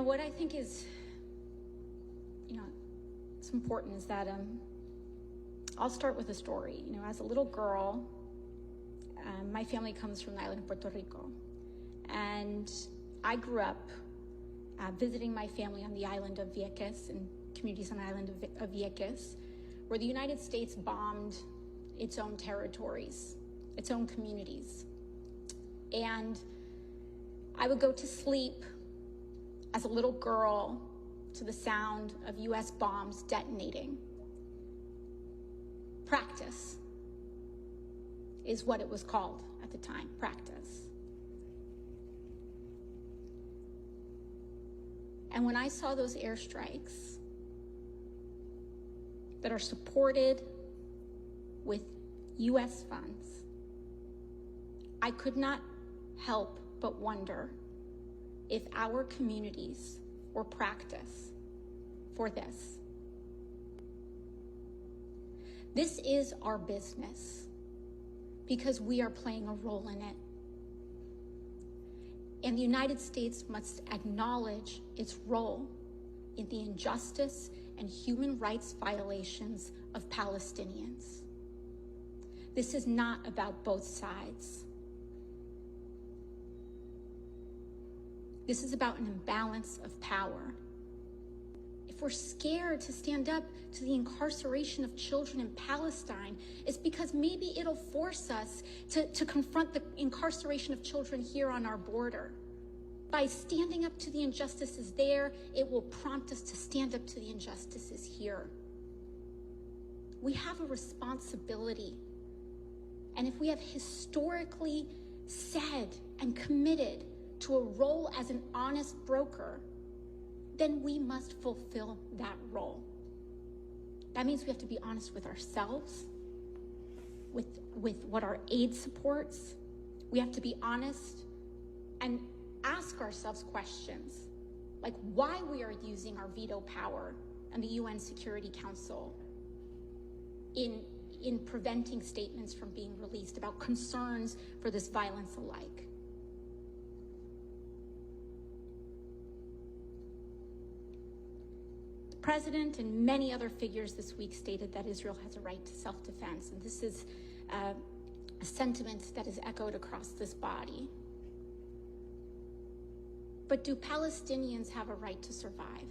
what I think is, it's important is that I'll start with a story. As a little girl, my family comes from the island of Puerto Rico, and I grew up visiting my family on the island of Vieques and communities on the island of Vieques, where the United States bombed its own territories, its own communities. And I would go to sleep as a little girl to the sound of US bombs detonating. Practice is what it was called at the time, practice. And when I saw those airstrikes that are supported with US funds, I could not help but wonder if our communities were practice for this. This is our business because we are playing a role in it. And the United States must acknowledge its role in the injustice and human rights violations of Palestinians. This is not about both sides. This is about an imbalance of power. If we're scared to stand up to the incarceration of children in Palestine, it's because maybe it'll force us to confront the incarceration of children here on our border. By standing up to the injustices there, it will prompt us to stand up to the injustices here. We have a responsibility. And if we have historically said and committed to a role as an honest broker, then we must fulfill that role. That means we have to be honest with ourselves, with what our aid supports. We have to be honest and ask ourselves questions like why we are using our veto power and the UN Security Council in preventing statements from being released about concerns for this violence alike. The President and many other figures this week stated that Israel has a right to self-defense, and this is a sentiment that is echoed across this body. But do Palestinians have a right to survive?